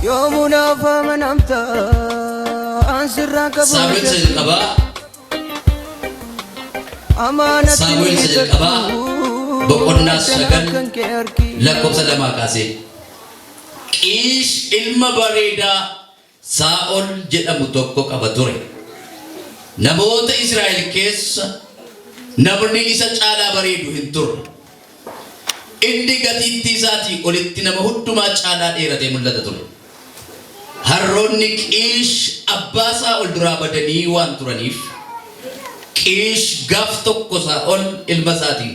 يومنا فمن أمتى أنسرنا كبوشة سامويل سجل أمانة سامويل سجل بقولنا سجل لكم سلام كاسي إيش علم بريدا ساول جدا متوقع كبتوري نبوت إسرائيل كيس نبني إسا چالا بريدو هنتور إندي غتيتي ساتي قلتي نبهدو ما چالا ديرته ملتا توري هروني كيش أباسا الدرا بدني وان ترانيف كيش غافتو كوسا أول المساتي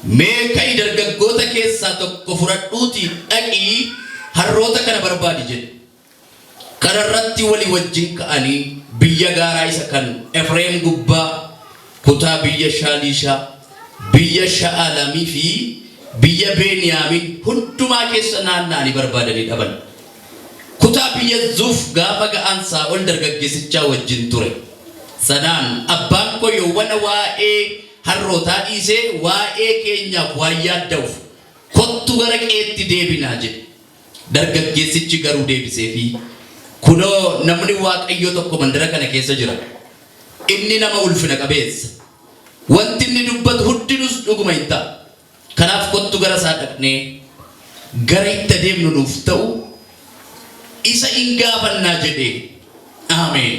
ميكا إدرغا غوتا كيسا توكو فراتوتي أكي هروتا كان بربادي جد كررتي ولي وجنك أني بيا غارا إسا كان إفريم غبا كتا بيا شاليشا بيا شالامي في بيا بنيامي هندو ما كيسا ناني بربادي دبن كتا بيا زوف غافا أنسا ولدرغا كيسا وجن توري سنان أبانكو يوانا وائي هروتا إيسي وائي كينيا وايا دوف كتو غرق إيتي ديبي ناجد درغا كيسا غارو ديبي سيفي kuno namni waaqayyo tokko mandara kana keessa jira inni nama ulfina qabeessa wanti inni dubbatu hundinus dhuguma hin ta'a kanaaf kottu gara isaa dhaqnee gara itti deemnu nuuf ta'u isa hin gaafannaa jedhee ameen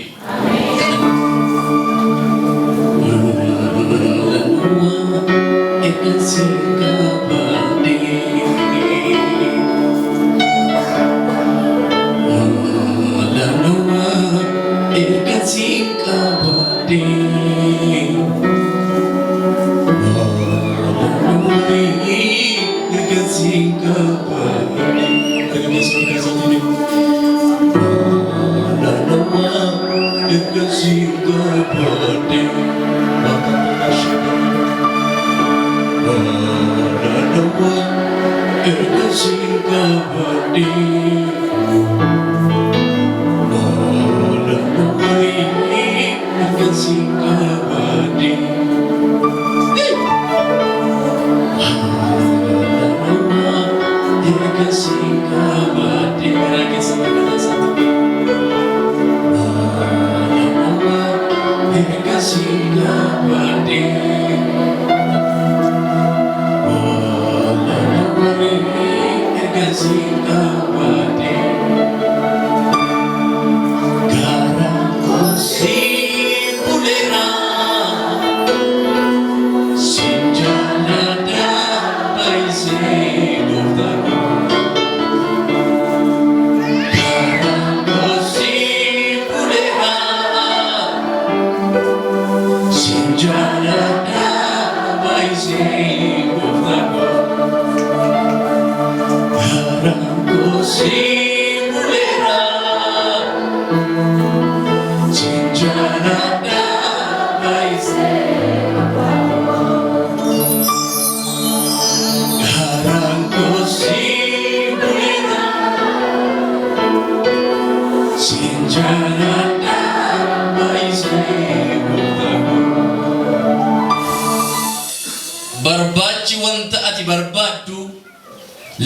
barbaachi wanta ati barbaaddu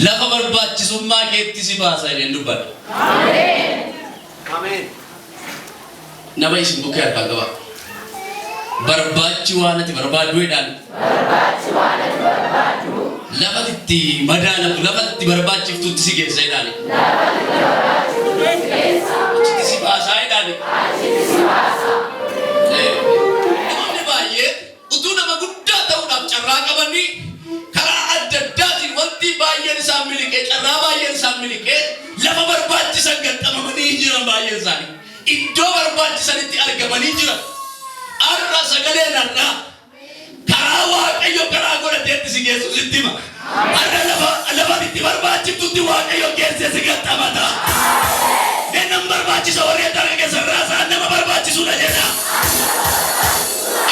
lafa barbaachisummaa keetti si baasa jedheen dubbadha. Ameen. Ameen. Nama isin bukkee harkaa qaba. Barbaachi waan ati barbaaddu jedhaan. Barbaachi waan ati barbaaddu. Lafa itti madaalamu lafa itti barbaachiftutti si geessa jedhaan. Lafa itti barbaachiftutti si geessa. Achitti si baasa jedhaan. Achitti si baasa. Namni baay'ee utuu nama guddaa ta'uudhaaf carraa qabanii karaa adda addaatiin wanti baay'een isaan miliqee carraa baay'een isaan miliqee lafa barbaachisan gaxxamamanii jiran baay'een isaanii iddoo barbaachisanitti argamanii jiran arra sagaleen arraa karaa waaqayyo karaa godhateetti si geessu sitti hima arra lafa itti barbaachiftutti waaqayyo geessee si gaxxamata nama barbaachisa warreen darga keessa irraa nama barbaachisudha jedha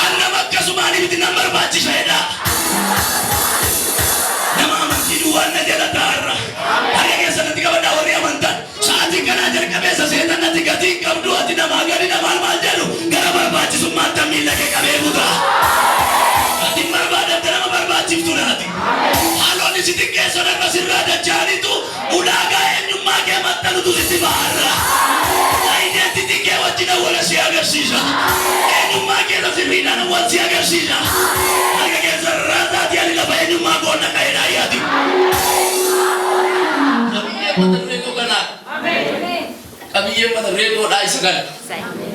annama akkasumaanii miti nama barbaachisa jedha nama amantii duwwaanna jedha taarra harka keessatti qabadhaa warri amantan sa'aatii kanaa jalqabeessa seetannatti gatii qabdu ati namaa gadi namaan maal jedhu gara barbaachisummaatti miila kee qabee butaa ati barbaadatte nama barbaachiftuudhaati haalonni si xiqqeessan irra sirraa dacha'anitu ulaagaa eenyummaa kee maxxanutu si agarsiisa. Eenyummaa keessa sirriidhaan wanti agarsiisa. Harka keessa raasaati ani lafa eenyummaa goonna ka'edhaa yaati. Qabiyyeen mata duree koo kanaa. Qabiyyeen mata duree koodhaa isa kana.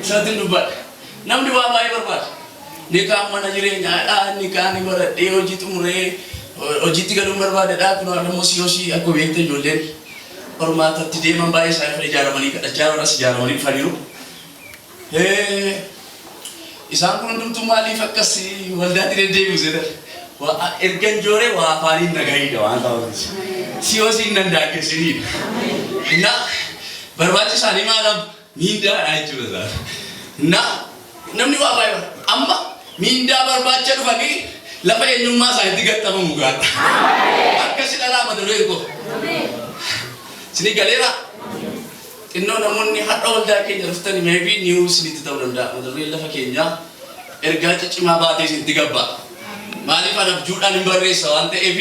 Isaatiin dubbadha. Namni waa baay'ee barbaada. Ni kaan mana jireenyaadhaa, ni kaan baradhee hojii xumuree hojiitti galuun barbaadadhaa. Kun ammoo siyoosii akkuma beekte ijoolleen hormaatatti deeman baay'ee isaanii ijaaramanii kadhachaa warras ijaaramanii dhufaniiru. Isaan kun hundumtuu maaliif akkas waldaatti deddeebi'u jedhan. Ergan jooree waa afaaniin nagahiidha waan ta'uuf. Siyoosiin dandaaqessinidha. Innaa barbaachi isaanii maalaaf miindaadha jechuudha. Innaa namni waa baay'ee amma miindaa barbaacha dhufanii lafa eenyummaa isaaniitti gaxxabamu gaadha. Akkasi dhalaa mata duree koo. Sini galeera. Xinnoo namoonni hadha waldaa keenya dhuftanii maybe news nitti ta'uu danda'a. Mata duree lafa keenyaa ergaa ciccimaa baatee isinitti gabba. Maaliif abjuudhaan hin barreessa waan ta'eef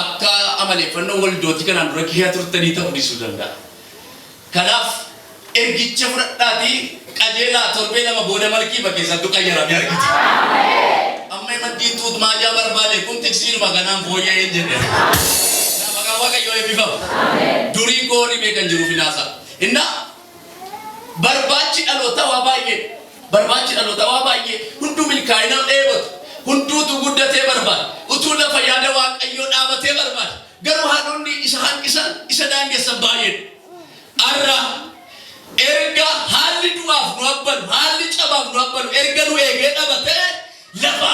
akka amaleeffannoo waldootti kanaan dura kiyaa turtanii ta'uu dhiisuu danda'a. Kanaaf ergicha fudhadhaatii qajeelaa torbee lama booda malkii bakkeessattuu qayyaramee argite. Amma maddii tuut maajaa barbaade kun tiksiinuma kanaan fooyya'ee jedhe. Maqaan Waaqayyoo eebbifamu. Durii koori beekan jiru finaasa. Inna barbaachi dhaloota waa baay'ee hunduu milkaa'ina dheebotu hunduutu guddatee barbaada. Utuu lafa yaada Waaqayyoo dhaabatee barbaada. Garuu haadhonni isa hanqisan isa daangessan baay'ee. Arra erga haalli du'aaf nu abbalu haalli cabaaf nu abbalu erga nu eegee dhabatee lafa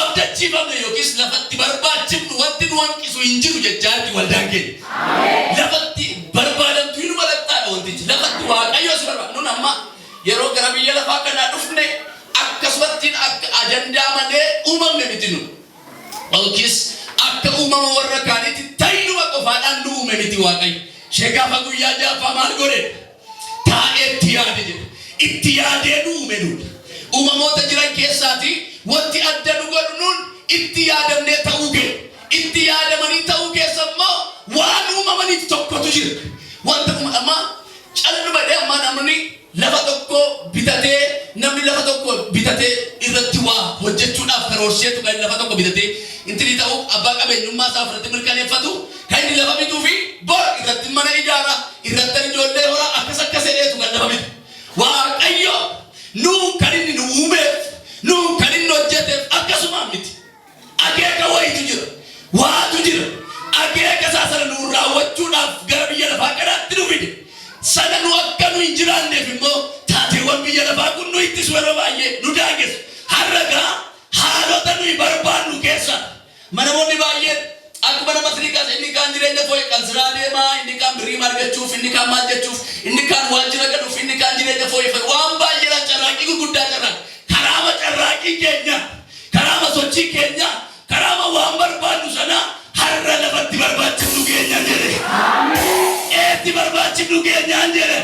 abdachiifamne yookiis lafatti barbaachifnu wanti nu hanqisu hin jiru jechaatti waldaan keenya. Lafatti barbaadamtu hin malattaadha wantichi lafatti Waaqayyo si barbaada. Nun amma yeroo gara biyya lafaa kanaa dhufne akkasumatti akka ajandaa malee uumamne miti nu. Yookiis akka uumama warra kaaniitti ta'inuma qofaadhaan nu uume miti Waaqayyo. Sheekaafa guyyaa jaaffaa maal godhe? Taa'ee itti yaadee nu uume nuun. Uumamoota jiran keessaati wanti adda nu godhu nuun itti yaadamnee ta'uu ga'e. Itti yaadamanii ta'uu keessa immoo waan uumamaniif tokkotu jira. Wanta amma callumadhee amma namni lafa tokko bitatee irratti waa hojjechuudhaaf karoorseetu kan lafa tokko bitatee intini ta'uu abbaa qabeenyummaa isaa fudhatee mirkaneeffatu kan inni lafa bituu fi bor irratti mana ijaara irratti ijoollee horaa akkas jedheetu kan lafa bitu. Waaqayyo nuun kan inni nu uumeef nuun kan inni hojjeteef akkasumaan miti. Akeeka wayitu jira waatu jira akeeka isaa sana nuun raawwachuudhaaf gara biyya lafaa kanaatti nu fide. Sana nu akka nu hin jiraanneef immoo taateewwan biyya lafaa kun nu ittisu yeroo baay'ee nu daangessu. Harragaa haalota nuyi barbaannu keessa namoonni baay'een akkuma nama sirikaas inni kaan jireenya foo'e kan siraa deemaa inni kaan birrii argachuuf inni kaan maal jechuuf inni kaan waajjira galuuf inni kaan jireenya foo'e waan baay'eedhaan carraaqqii gurguddaa carraaqqa. Karaama carraaqqii keenya karaama sochii keenya karaama waan barbaannu sana har'a lafatti barbaachifnu keenyaan jedhe. Eetti barbaachifnu keenyaan jedhe.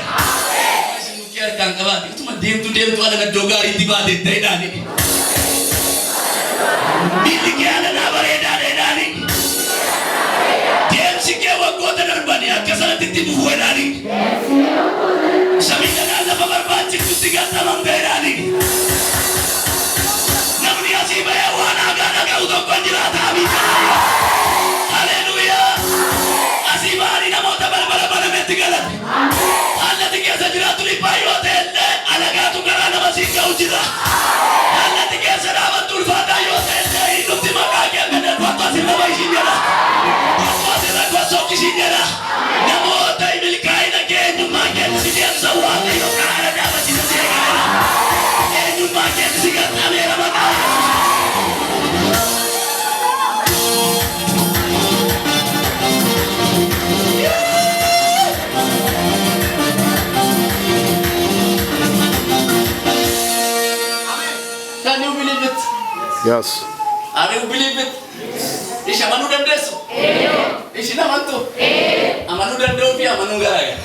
Isin nuti harkaan qabaate ituma deemtu ala gaddoo gaariitti baate ta'edhaani. Biyyi kee ala naa bareedaadheedhaani. Deemsi kee waggoota darbanii akka sanatti itti bufuudhaani. Samiidhanaa lafa barbaachiftutti gattamanteedhaani. Namni asii bahee waan hagaa dhaga'u tokko jiraataa miidhaa. Haleluuyaa. Asii bahanii namoota balbala banametti galate. Haalati keessa jiraatu dhiphaa yoo ta'ellee alagaatu garaa nama siin ga'u jira. Haalati keessa dhaabattu ulfaataa yoo ta'ellee hin dhufti maqaa kee gadee du'attu asii nama ishiin jedha. Namoota milkaa'ina keenyummaa keessa deemsa Waaqayyo kaara dhaabachisa seeqaadha. Eenyummaa keessa gaxxameera maqaa Can you believe it? Yes. Are you believe it? Isha manu dandeessu? Ishi namantu? Amanuu danda'uu fi amanuu garaagara.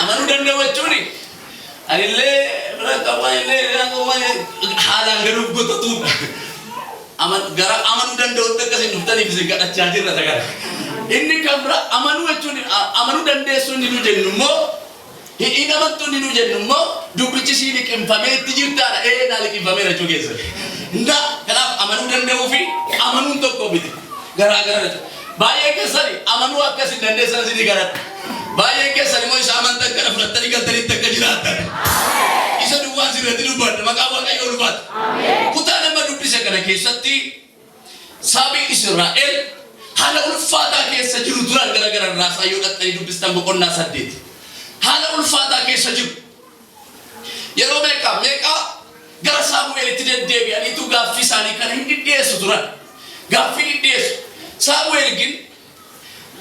Amanuu danda'u jechuun anillee bira qabaanillee haalaan galuuf gootatuudha. Gara amanuu danda'utti akkasiin dhuftaniif isin kadhachaa jirra sagara. Inni kan bira amanuu jechuun amanuu dandeessu inni nu jennu immoo Ina mantu ni nujen mo dubichi sini kempame tijirta nalik kempame rachugesa. Nda kalaf amanu dande ufi amanu tokko biti. Gara. Baye ke sari amanu akasi dande sari sini gara. Baye ke sari mo saman tak kana fratari kal tari tak jirata. Isa duwan sirati dubat maka wa kayo dubat. Kutana ma dubisa kana kesatti sabi Israel hala ulfata kesa jiru duran gara rasa yodat tari dubistan bokonna sadit. Hala ulfata kesa jiru. Yero meka gara Samuel tidak debi ani tu gafisani kana hindi desu duran. Gafi desu. Samuel gin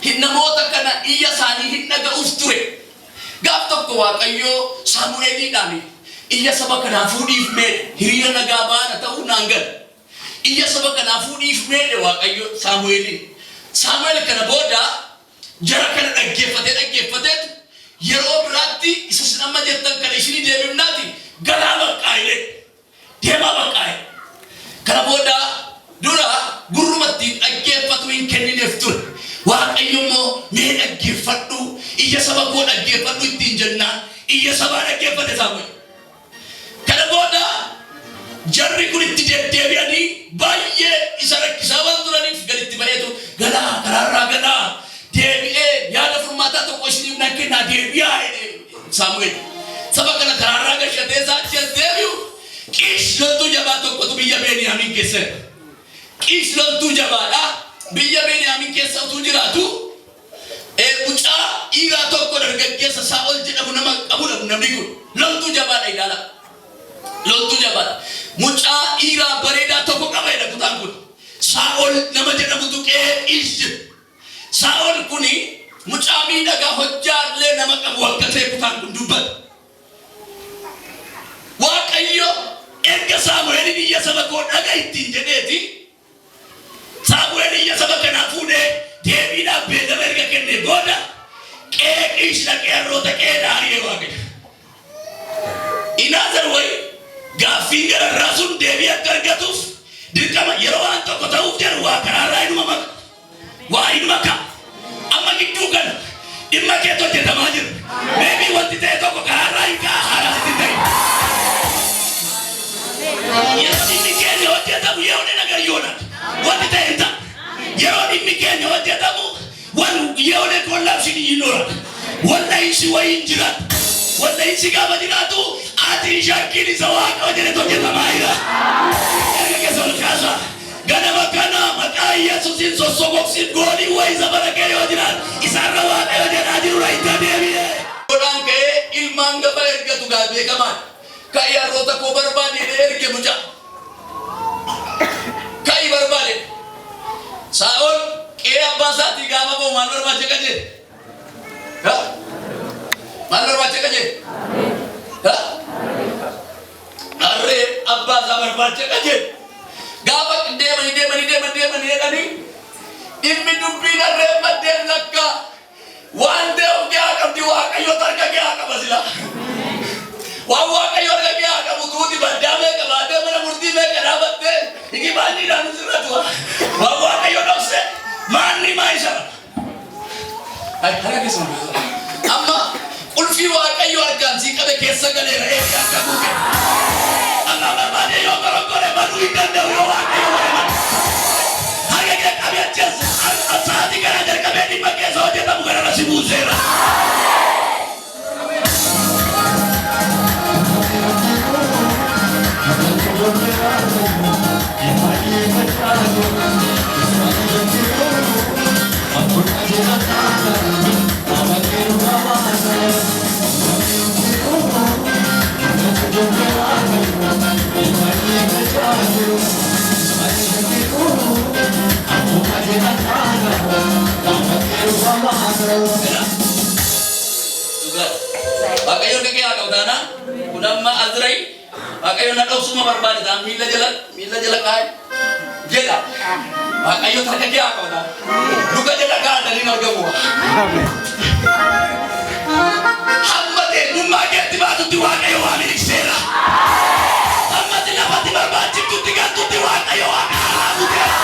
hinna mota kana iya sani hinna ga ufture. Gaf tokko Waaqayyo Samuel dani. Iya saba kana fudif me hiriya nagaba na ta unangal. Iya saba kana fudif me de Waaqayyo Samuel kana boda jara kana daggefate yero bratti isa sinama jettan kana isini debimnati galama kaile dema bakai kana boda dura gurumatti daggefatu in kennine ftur Waaqayyo mo me daggefatu iya saba ko daggefatu ittin janna iya saba daggefate Samuel kana boda jarri kunitti debiani baye isara kisawan durani galitti bayetu gala karara gala debi'e yaada furmaata tokko isin nakena debi'a Samuel sabakana karara gashate saachia debi'u kislotu jaba tokko tu biyya Beniyamin keessa kislotu jaba biyya Beniyamin keessa tu jiratu muca ira tokko dargaggeessa Saa'ol jedhamu nama qabu namni kun loltu jaba ilala loltu jaba muca ira bareeda tokko qabeedha kutaan kun Saa'ol nama jedhamu tuqee is Saa'ol kuni muca miidhagaa hojjaallee nama qabu akka ta'e kutaan kun dubbata. Waaqayyo erga Saamu'eel iyya saba koo dhaga'ittiin jedheeti Saamu'eel iyya saba kanaa fuudhee deebiidhaaf beekama erga kennee booda qeeqiis dhaqee harroota qeedhaariyee Waaqayyo. Inaazar wayi gaaffii gararraa sun deebii akka argatuuf dirqama yeroo waan tokko ta'uuf jedhu waa karaarraa inuma maka amma gidduu kana dhimma kee hojjetamaa jiru meebii wanti ta'e tokko karaarraa hin haaraatti ta'e yeroo dhimmi keenya hojjetamu yeroo nagar yoonat wanti ta'e hin ta'a yeroo dhimmi keenya hojjetamu yeroo kollaabsini hin oolan walla isi wayiin jiraatu walla isi gaafa jiraatu ati shakkiin isa waaqa hojjete hojjetamaa jira erga keessa ol kaasa ganama kana maqaa Yesuusin sossoboksin goolii wayisa barakee yoo jiraat isarra waaqayyo jedhaa jirudha itti adeemee. Godhaan ka'ee ilmaan gaba ergatu gaa beekamaan ka'ii harroota koo barbaade erge muca ka'ii barbaade Saa'ol qe'ee abbaa isaatii gaafa ba'u maal barbaache qajeele maal barbaache qajeele harree abbaa isaa barbaache qajeele. Gaafa deemanii jedhanii dhimmi dubbiin harreen maddeen lakka waan ta'eef gahaa qabdi Waaqayyo tarka gahaa qaba sila waan Waaqayyo harka gahaa qabu tuuti baddaa meeqa baatee mana murtii meeqa dhaabattee higi baanniidhaan sirratu waan Waaqayyo dhokse maanni maa isa harka keessa amma qulfii Waaqayyo harkaan sii qabe keessa galeera eegaa akka buuke Allah barbaade yoo gorogore baduu hin danda'u yoo Waaqayyo barbaade haga kee qabee acheessa sa'aatii kana jalqabee dhimma keessa hojjetamu garana si buuseera. Waaqayyo kee haa qabdaana kun amma Azraa'il Waaqayyo na dhoksu barbaade taa miila jala kaa'e jedha Waaqayyo tarka kee haa qabdaana luka jala kaa'atanii argamu hamma eenyummaa keetti baatutti Waaqayyo waa miliqseera hammati lafatti barbaachiftutti galtutti Waaqayyo waa karaa buteera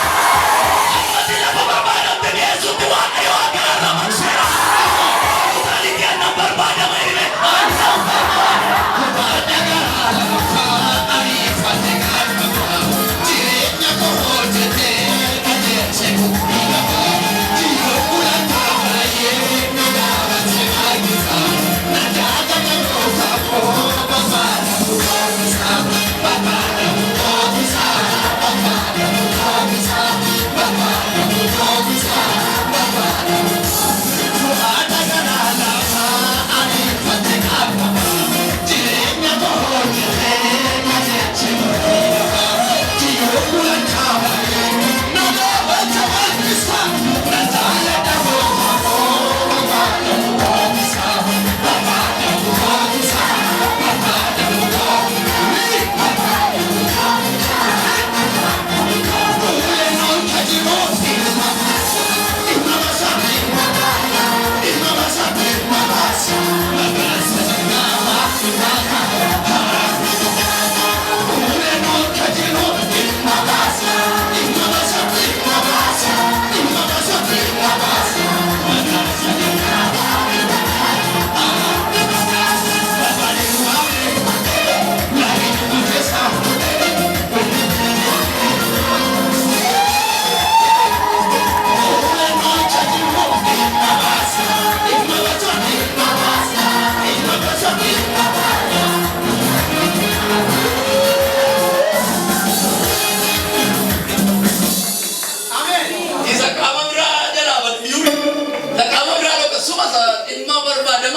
hammati lafa barbaadamte geessutti Waaqayyo waa karaa marseera utaaliti annan barbaadama hime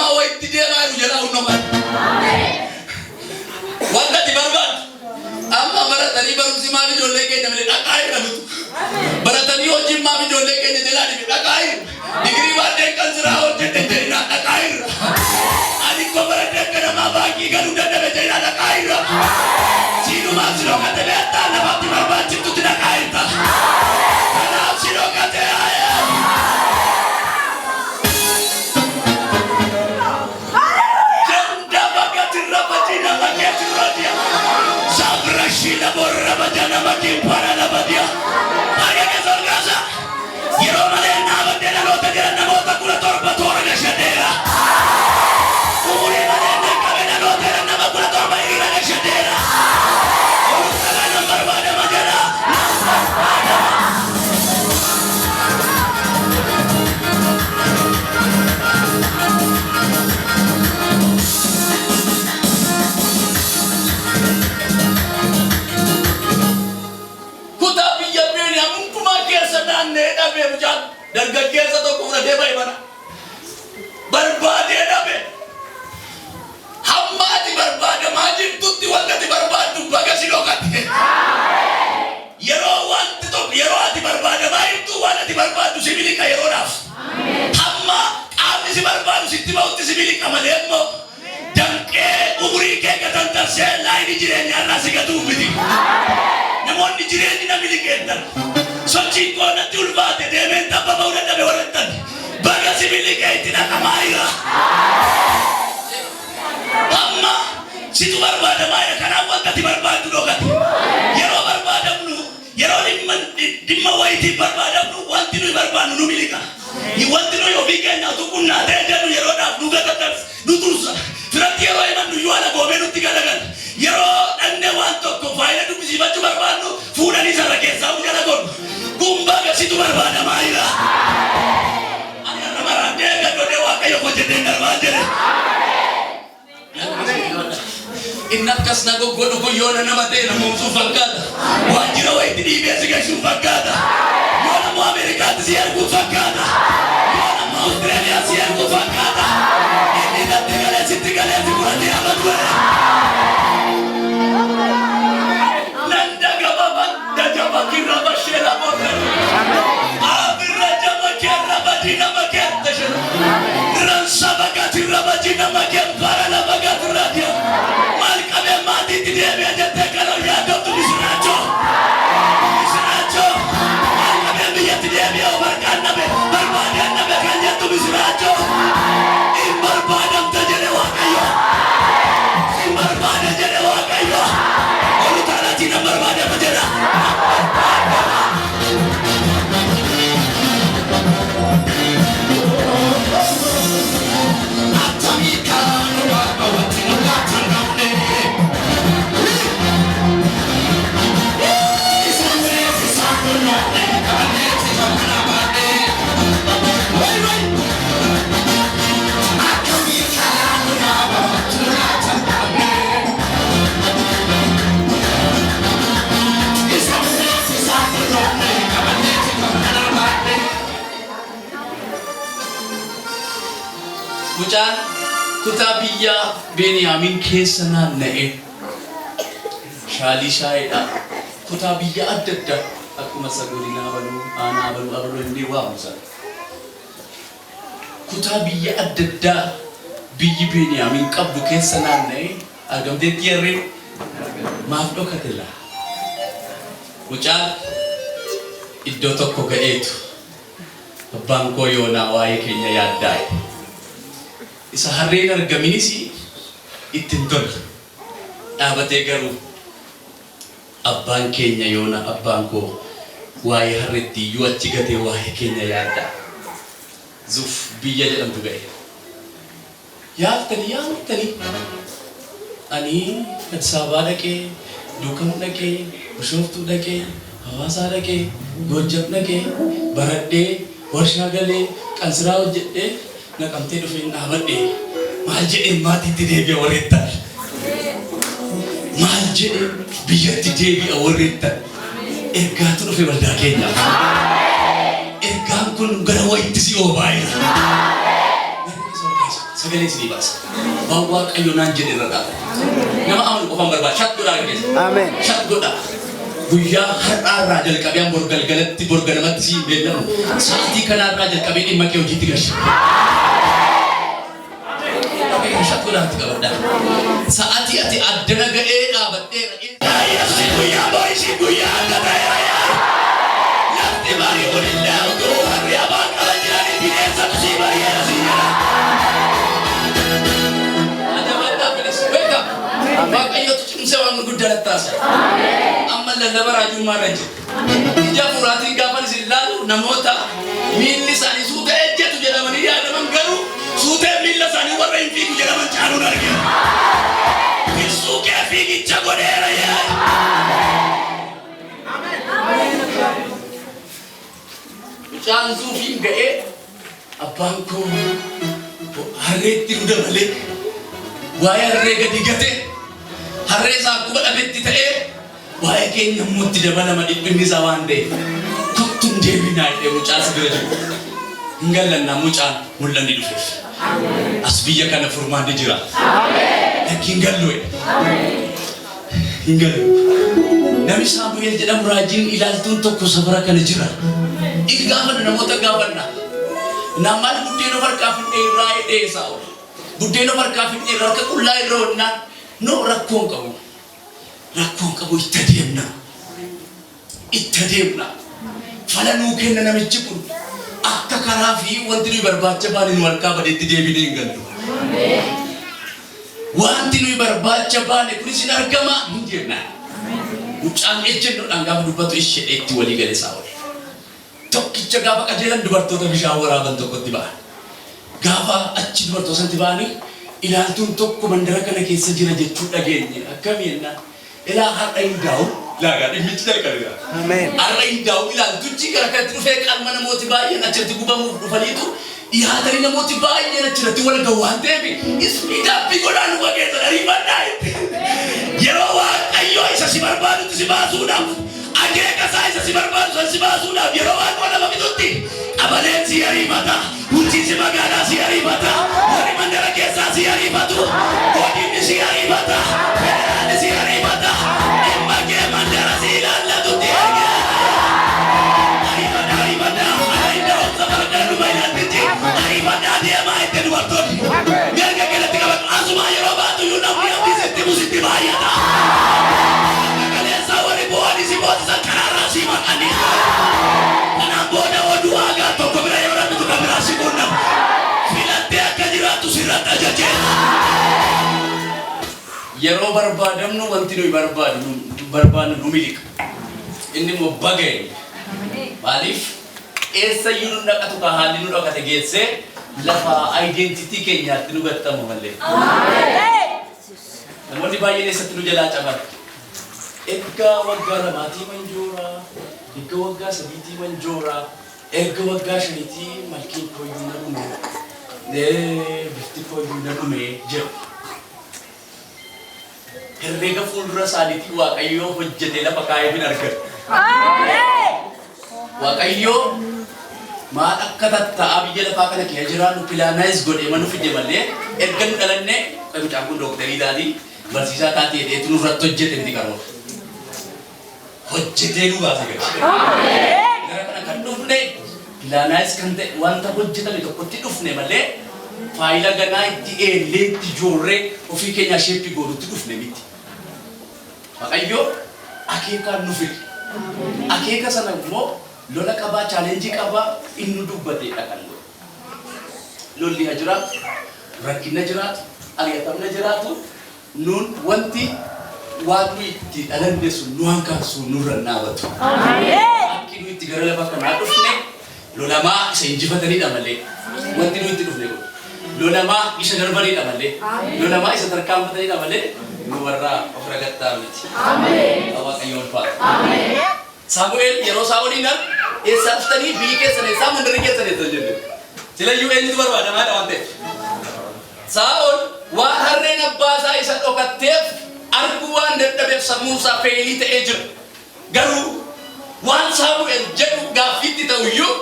nama waitti deemaa jiru jala hundumaa. Wanta ati barbaadu amma baratanii barumsi maaf ijoollee keenya malee dhaqaa irra nutu. Baratanii hojiin maaf ijoollee keenya jalaa dhibe dhaqaa irra. Digirii baadhee kan siraa hojjette jedhinaa dhaqaa irra. Ani ko baradhee akka namaa baakii galuu dadhabe jedhinaa dhaqaa irra. Siinumaan siloo katee beektaa lafatti barbaachiftutti dhaqaa irra. Kanaaf siloo katee Shila borra bajana makin para la badia. Aya ke sorgasa. Yero male na badela lota de na mota kula torba tora la shadera. Uri male na kabena lota de na kula torba ira la shadera. Ora la barbada majana. Neda be mujad dargaggeessa tokko fudhatee bahe mana barbaadee dhabe hammaati barbaadamaa jirtutti wantati barbaaddu baga si dhokate yeroo wanti tokko yeroo ati barbaadamaa jirtu waan ati barbaaddu si miliqa yeroodhaaf hamma qaamni si barbaadu sitti bahutti si miliqa malee immoo danqee umurii kee gatantarsee laayini jireenya irraa si gatuuf miti namoonni jireenyi na miliqeettan sochi konatti ulfaate deemeen tapha ba'uu dadhabe warrattan baga sibiilli keetti naqamaayira amma situ barbaadamaa jira kanaaf wantati barbaaddu dhokate yeroo barbaadamnu yeroo dhimma wayiitiif barbaadamnu wanti nuyi barbaadnu nu miliqa wanti nuyi ofii keenya utuu qunnaa ta'e jennu yeroodhaaf nu gatattas nu tursa firatti yeroo himannu yoo ala goobee nutti galagal yeroo dhanne waan tokko faayida dubbisiifachuu barbaadnu fuudhanii sarara keessaa jala godhu Kumbaga situ barbaadamaa jira. Ani irra maraatee gaddoodee waaqayyo hojjetee darbaa jire. Inni akkas na goggodhu kun yoo nama ta'e namoomsuu fakkaata. Waajjira wayitti dhiibee si gashuu fakkaata. Yoo namoo Ameerikaatti si arguu fakkaata. Yoo namoo Awustiraaliyaa si arguu fakkaata. Inni natti galee sitti galee si muratee abaduu. Nanda gababan dajaba kiraba shela bote. Abirra jaba kiraba badina maket tashara. Ransa bagati rabajina maket para la bagat radia. Malkabe mati tidebe jate kalau ya doktu bisnacho. Bisnacho. Malkabe biya tidebe overkan nabe. Barbadan nabe kan jatu bisnacho. Imbarbadam tajere wakayo. Imbarbadam tajere wakayo. Tina berbada menjadi Mucaan kutaa biyya Beniyaamin keessa naanna'e shaalii shaayidha. Kutaa biyya adda addaa akkuma sagodinaa baluu, aanaa baluu, abaluu inni waamusa. Kutaa biyya adda addaa biyyi Beniyaamin qabdu keessa naanna'e argamteetti yarreen maaf dhokate laa. Mucaan iddoo tokko ga'eetu abbaan koo yoonaa waa'ee keenya yaaddaa'e. Isa harreen argaminis ittiin tolu dhaabatee garuu abbaan keenya yoona abbaan koo waa'ee harreetti iyyuu achi gatee waa'ee keenya yaadda zuuf biyya jedhamtu ga'e yaaftanii ani Addisabaa dhaqee Duukam dhaqee Bishooftuu dhaqee Hawaasaa dhaqee Goojjam dhaqee baradhee warshaa galee Qansiraa hojjedhee Naqamtee dhufeen dhaabadhee maal jedhee maatiitti deebi'a warreettan maal jedhee biyyatti deebi'a warreettan ergaatu dhufe waldaa keenyaaf ergaan kun gara wayitti si oobaayira sagalee isinii baasa. Waan Waaqayyo naan jedhe irra dhaaba. Nama amanu qofaan barbaada. Shat godhaa gaggeessa. Ameen. Shat godhaa. Guyyaa har'aarraa jalqabee borgalgalatti borgalamatti siin beellamu. Sa'aatii kanaarraa jalqabee dhimma kee hojiitti galcha. Shat godhaatti qabadha. Sa'aatii ati addana ga'ee dhaabadheera. Yesuus guyyaa boo'isii guyyaa akka ta'eera yaa. Lafti barii walillee utuu harri abaan qaba jiranii bineensa tusii baay'eera si jira. Ajabadhaa filis beeka. Waaqayyotu cimsee waan guddaa lattaasa. Amma lallaba raajummaa irra jiru. Ija furaatiin gaafa isin ilaalu namoota miilli isaanii suutee ejjetu jedhamanii yaadaman garuu suutee miilla isaanii warra hin fiigu jedhaman caaluun argina. Suukee fiigicha godheera yaa. Mucaan suufiin ga'ee abbaan koo harreetti nu dabalee waa'ee harree gadi gate harree isaa akkuma dhabetti ta'ee waa'ee keenya immoo itti dabalama dhiphinni isaa waan ta'eef kottuun deebinaa jedhee mucaas bira jiru. Hin gallannaa mucaan mul'anni dhufeef. As biyya kana furmaanni jira. Hin gallu'e. Hin gallu. Nami Saamu'eel jedhamu raajiin ilaaltuun tokko safara kana jira. Inni gaafanna namoota gaafanna. Namaan buddeen of harkaa fidhee irraa hidhee isaa oola. Buddeen of harkaa fidhee irraa harka qullaa irra oolnaan noo rakkoon qabu. Rakkoon qabu itti adeemna. Itti adeemna. Fala nuu kenna namichi kun akka karaa fi wanti nuyi barbaacha baane nu harkaa badeetti deebinee hin gallu. Wanti nuyi barbaacha baane kunis hin argama hin jenna. Mucaan ejjennoodhaan gaafa dubbatu ishee walii galee isaa oola. Tokkicha gaafa qajeelan dubartoota bishaan waraaban tokkotti ba'an. Gaafa achi dubartoota sanatti ba'anii ilaaltuun tokko mandara kana keessa jira jechuu dhageenye. Akkamiin ilaa har'a hin daa'u laagaa dhimmichi jalqabeera. Har'a hin daa'u ilaaltuchi gara kanatti dhufee qalma namooti baay'een achirratti gubamuuf dhufaniitu dhiyaatanii namooti baay'een achirratti wal ga'u waan ta'eef ismiidhaabbii godhaan dhufa keessa ariifadhaa. Yeroo Waaqayyoo isa si barbaadutti si baasuudhaaf akeeka isaa isa si barbaadu san si baasuudhaaf yeroo waan nama bitutti qabaleen si ariifata. Bulchiinsi magaalaa si ariifata. Warri mandara keessaa si ariifatu. Godinni si ariifata. Federaalli si ariifata. Dhimma kee mandara si ilaallatutti erga. Ariifadhaa. Ariifadhaa obsa farda dhuma ilaallatti. Ariifadhaa deemaa itti dubartoonni. Mirga keellatti qabatu asumaa yeroo baatu iyyuu namni abdiisitti musitti baay'ata. Kaleessa warri bu'aanii si boosisan karaarraa si maqanii. Kanaan booda oduu aagaa tokko bira yoo rabbitu kan biraa si quunnamu. Filattee akka jiraattu sirratti ajajee. Yeroo barbaadamnu wanti nuyi barbaadnu nu miliqa. Inni immoo baga'e. Maaliif eessayyuu nu dhaqatu kan haalli nu dhaqate geessee lafa identitii keenyaatti nu gattamu malee. Namoonni baay'een eessatti nu jalaa caban. Erga waggaa lamaatii manjooraa, erga waggaa sadiitii manjooraa, erga waggaa shaniitii malkiin kooyyuu na dhume, bifti kooyyuu na dhume jedhu. Herreega fuuldura isaaniitii Waaqayyoo hojjetee lafa kaa'ee hin argatu. Waaqayyoo maal akka tatta'aa biyya lafaa kana keessa jiraannu pilaanaayis godhee manu fide malee erga nu dhalannee mucaan kun dooktarii taatee barsiisaa taatee dheetu nurratti hojjete miti qaroo. Hojjetee nu baase gadi. Gara kana kan dhufne pilaanaayis kan ta'e wanta hojjetame tokkotti dhufne malee faayila ganaa itti eellee itti ijoorree ofii keenyaa sheeppii godhutti dhufne miti. Waaqayyoo akeekaan nu fide. Akeeka sana immoo lola qabaa chaalenjii qabaa inni dubbateedha kan lolu. Lolli haa jiraatu, rakkina jiraatu, ari'atamna jiraatu nuun wanti waan nuyi itti dhalanne sun nu hanqaasu nurra dhaabatu. Akki nuyi itti gara lafa kanaa dhufne lolamaa isa injifataniidha malee wanti nuyi itti dhufne kun lolamaa isa darbaniidha malee lolamaa isa tarkaanfataniidha malee nu warra of ragattaa miti. Waaqayyo ulfaata. Saamu'eel yeroo Saa'oliin eessaa dhuftanii biyyi keessan eessaa mandarri keessan eessa jenne silayyuu eenyutu barbaadamaadha waan ta'eef. Saa'ol waan harreen abbaa isaa isa dhokatteef arguu waan dadhabeef sammuu isaa feelii ta'ee jira. Garuu waan Saamu'eel jedhu gaaffiitti ta'uyyuu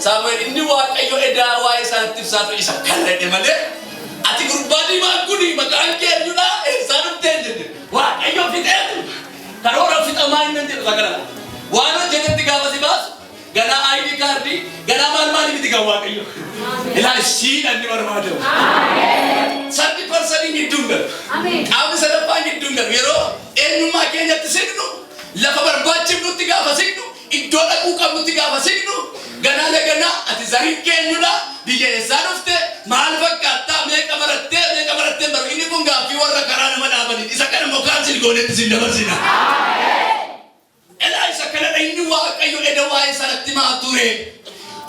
Saamu'eel inni Waaqayyo edaa waa isaatti ibsaatu isa kalladhe malee ati gurbani maakuni maqaan kee eenyudha eessaa dhuftee jedhe waaqayyo fixeetu karoora fixamaa hin jedhu sagala waan hojjetetti gaafa si baasu gana ID kaardi gana maal miti gaa waaqayyo ilaa shiidhaan ni barbaadamu sabbi persanii gidduun galu qaamni sadaffaa gidduun galu yeroo eenyummaa keenyatti siqnu lafa barbaachifnutti gaafa siqnu iddoo dhaquu qabnutti gaafa siqnu ganaa laganaa ati zariin keenyudha biyya eessaa dhufte maal fakkaattaa meeqa barattee baru inni kun gaaffii warra karaa nama dhaabanii isa kana mokaan silgoonetti sin dabarsina elaa isa kana inni waaqayyo eda waa'ee sanatti maa ture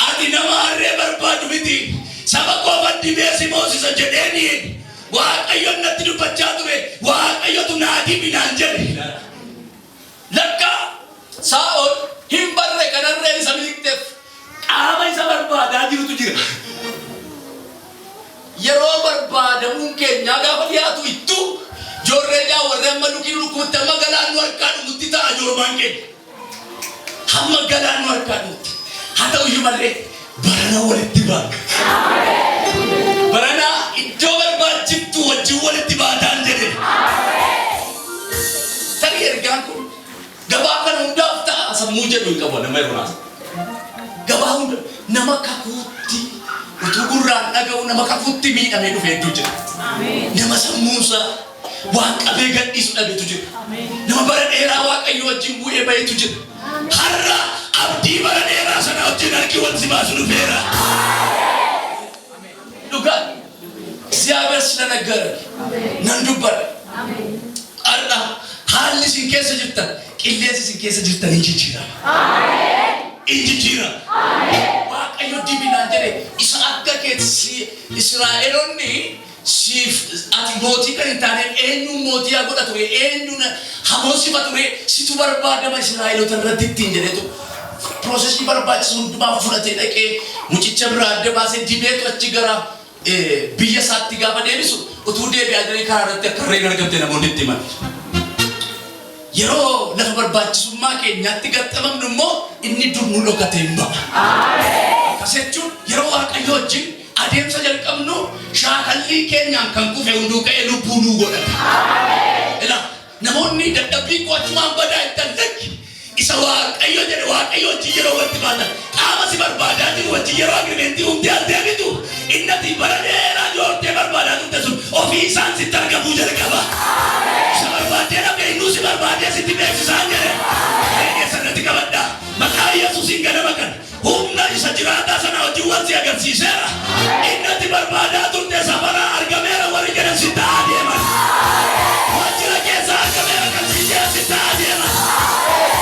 ati nama harree barbaadu miti saba qoofan dibeesi moosisa jedheeniin waaqayyoon natti dubbachaa ture waaqayyotu naadii binaan jedhe lakka Saa'ol hin barre kanarreen isa miliqteef qaama isa barbaadaa jirutu jira yeroo barbaadamuun keenyaa gaafa dhiyaatu ittuu jorreedhaa warri amma lukiin lukkuutti amma galaannu harkaa dhumutti ta'a joormaan keenya hamma galaannu harkaa dhumutti haa ta'u iyyuu malee barana walitti ba'a barana iddoo barbaachiftu wajjin walitti baataan jedhe tarii ergaan kun gabaa kana hundaaf ta'a sammuu jedhu hin qabu nama yeroo naasa gabaa hunda nama kakuutti utuu gurraan dhaga'u nama kakuutti miidhamee dhufe hedduu jira nama sammuunsa waan qabee gadhiisu dhabeetu jira nama bara dheeraa waaqayyo wajjin bu'ee baheetu jira har'a abdii bara dheeraa sana wajjin harki wal si baasu dhufeera dhugaa እግዚአብሔር ስለነገረን nan dubbadha har'a haalli isin keessa jirtan qilleensi isin keessa jirtan injijjiira injijjiira waaqayyo dibinaan jedhe isa akka keetti Israa'eloonni siif ati mootii kan hin taane eenyuun mootii haa godhatu eenyuun hamoosifa ture situ barbaadama Israa'eloota irratti ittiin jedhetu piroosesii barbaachisu hundumaa fudhatee dhaqee mucicha biraa adda baasee dibeetu achi gara biyya isaatti gaafa deebisu utuu deebi'aa jiranii karaa irratti akka re'een argamte namoonni itti himan yeroo lafa barbaachisummaa keenyaatti gaxxamamnu immoo inni dur nu dhokate hin ba'a akkas jechuun yeroo waaqayyo wajjin adeemsa jalqabnu shaakallii keenyaan kan kufe hunduu ka'ee lubbuu nuu godhata namoonni dadhabbii qo'achumaan badaa ittan lakki isa waaqayyo jedhe waaqayyo wajjin yeroo walitti baatan qaama si barbaadaa jiru wajjin yeroo agrimentii humti aldeemitu innati bara dheeraa joortee barbaadaa turte sun ofii isaan sitti argamuu jalqaba isa barbaadee dhabee innuu si barbaadee sitti beeksisaan jedhe eegeessannatti qabadha maqaa Yesuusiin ganama kan humna isa jiraataa sana wajjin wal si agarsiiseera innati barbaadaa turte safaraa argameera warri jedhan si ta'aa deeman wajjira keessa argameera kan si jedhan si ta'aa deeman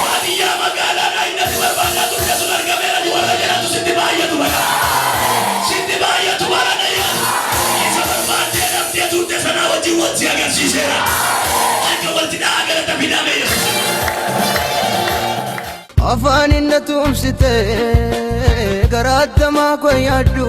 baadiyyaa magaalaadhaa innati barbaadaa turte sun argameera warra jedhatu sitti baay'atu bara isa barbaadee dhabdee turte sana wajjin wal si agarsiiseera akka walti dha'a galata fidame afaan inni tumsite garaatamaa koyyaaddu